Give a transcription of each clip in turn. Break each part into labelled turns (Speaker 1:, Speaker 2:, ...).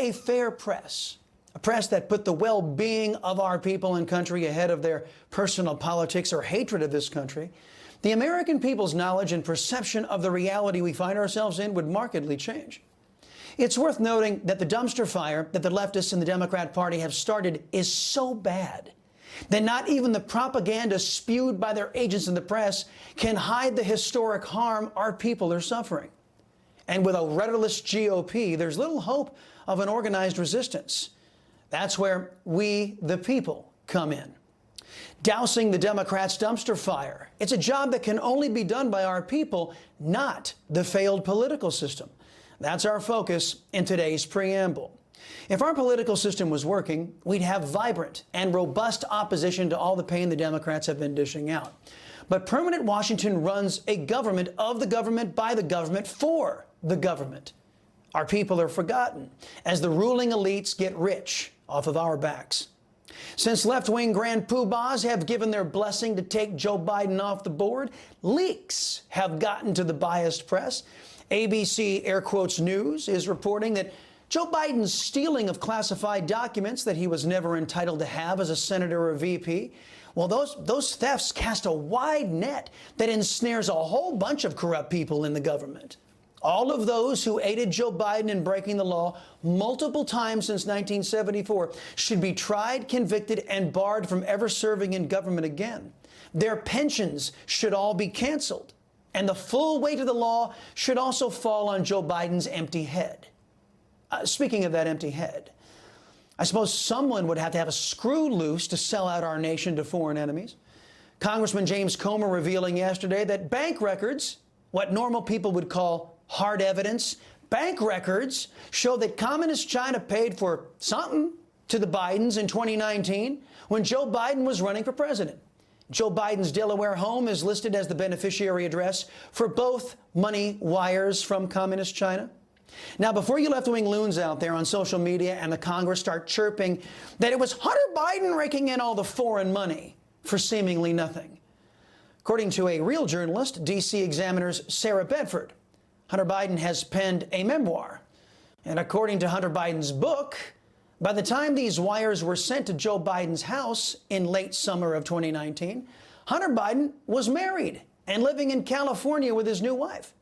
Speaker 1: a fair press, a press that put the well-being of our people and country ahead of their personal politics or hatred of this country, the American people's knowledge and perception of the reality we find ourselves in would markedly change. It's worth noting that the dumpster fire that the leftists and the Democrat Party have started is so bad that not even the propaganda spewed by their agents in the press can hide the historic harm our people are suffering. And with a rudderless GOP, there's little hope of an organized resistance. That's where we, the people, come in. Dousing the Democrats' dumpster fire. It's a job that can only be done by our people, not the failed political system. That's our focus in today's preamble. If our political system was working, we'd have vibrant and robust opposition to all the pain the Democrats have been dishing out. But permanent Washington runs a government of the government, by the government, for the government. Our people are forgotten as the ruling elites get rich off of our backs. Since left-wing grand poobahs have given their blessing to take Joe Biden off the board, leaks have gotten to the biased press. ABC, air quotes, News is reporting that Joe Biden's stealing of classified documents that he was never entitled to have as a senator or VP, well, those thefts cast a wide net that ensnares a whole bunch of corrupt people in the government. All of those who aided Joe Biden in breaking the law multiple times since 1974 should be tried, convicted, and barred from ever serving in government again. Their pensions should all be canceled. And the full weight of the law should also fall on Joe Biden's empty head. Speaking of that empty head, I suppose someone would have to have a screw loose to sell out our nation to foreign enemies. Congressman James Comer revealing yesterday that bank records, what normal people would call hard evidence, bank records show that Communist China paid for something to the Bidens in 2019 when Joe Biden was running for president. Joe Biden's Delaware home is listed as the beneficiary address for both money wires from Communist China. Now, before you left-wing loons out there on social media and the Congress start chirping that it was Hunter Biden raking in all the foreign money for seemingly nothing. According to a real journalist, D.C. Examiner's Sarah Bedford, Hunter Biden has penned a memoir. And according to Hunter Biden's book, by the time these wires were sent to Joe Biden's house in late summer of 2019, Hunter Biden was married and living in California with his new wife.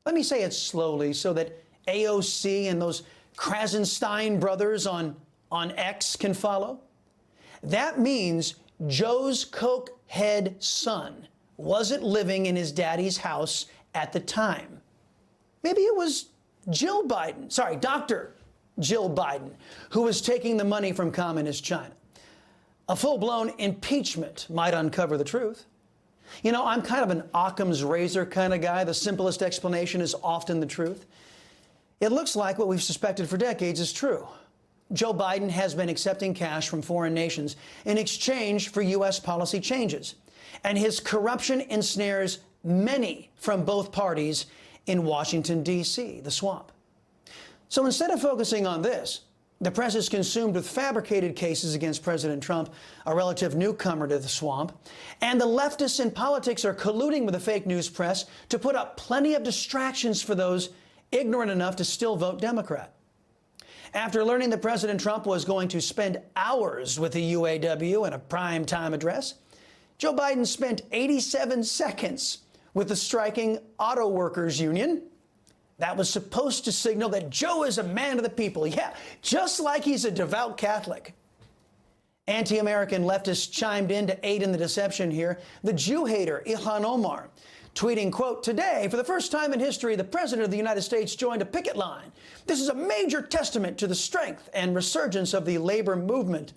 Speaker 1: Let me say it slowly so that AOC and those Krasenstein brothers on X can follow. That means Joe's cokehead son wasn't living in his daddy's house at the time. Maybe it was Dr. Jill Biden, who was taking the money from Communist China. A full-blown impeachment might uncover the truth. You know, I'm kind of an Occam's razor kind of guy. The simplest explanation is often the truth. It looks like what we've suspected for decades is true. Joe Biden has been accepting cash from foreign nations in exchange for U.S. policy changes. And his corruption ensnares many from both parties in Washington, D.C., the swamp. So instead of focusing on this, the press is consumed with fabricated cases against President Trump, a relative newcomer to the swamp, and the leftists in politics are colluding with the fake news press to put up plenty of distractions for those ignorant enough to still vote Democrat. After learning that President Trump was going to spend hours with the UAW in a prime-time address, Joe Biden spent 87 seconds with the striking auto workers union. That was supposed to signal that Joe is a man of the people. Yeah, just like he's a devout Catholic. Anti-American leftists chimed in to aid in the deception here. The Jew hater, Ilhan Omar, tweeting, quote, "Today, for the first time in history, the President of the United States joined a picket line. This is a major testament to the strength and resurgence of the labor movement.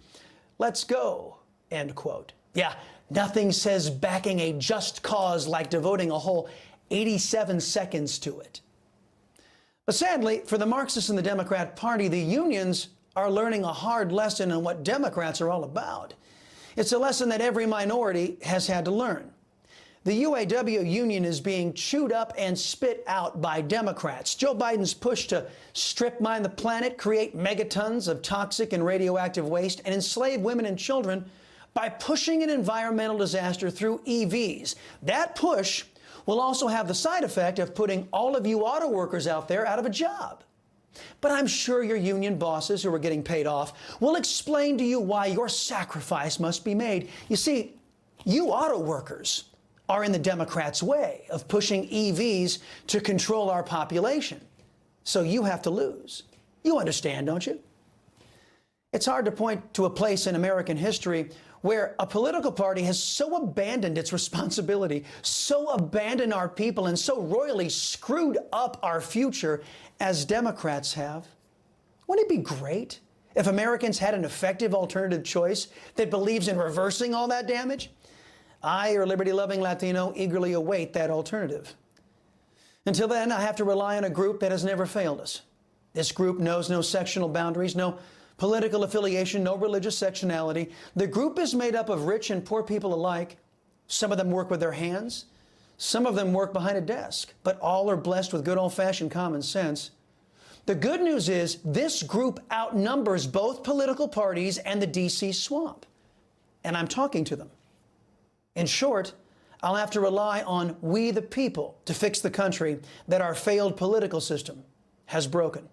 Speaker 1: Let's go," end quote. Yeah, nothing says backing a just cause like devoting a whole 87 seconds to it. But sadly, for the Marxists in the Democrat Party, the unions are learning a hard lesson on what Democrats are all about. It's a lesson that every minority has had to learn. The UAW union is being chewed up and spit out by Democrats. Joe Biden's push to strip mine the planet, create megatons of toxic and radioactive waste, and enslave women and children by pushing an environmental disaster through EVs. That push will also have the side effect of putting all of you auto workers out there out of a job. But I'm sure your union bosses who are getting paid off will explain to you why your sacrifice must be made. You see, you auto workers are in the Democrats' way of pushing EVs to control our population. So you have to lose. You understand, don't you? It's hard to point to a place in American history where a political party has so abandoned its responsibility, so abandoned our people, and so royally screwed up our future as Democrats have. Wouldn't it be great if Americans had an effective alternative choice that believes in reversing all that damage? I, your liberty-loving Latino, eagerly await that alternative. Until then, I have to rely on a group that has never failed us. This group knows no sectional boundaries, no political affiliation, no religious sectionality. The group is made up of rich and poor people alike. Some of them work with their hands. Some of them work behind a desk. But all are blessed with good old-fashioned common sense. The good news is this group outnumbers both political parties and the D.C. swamp. And I'm talking to them. In short, I'll have to rely on we the people to fix the country that our failed political system has broken.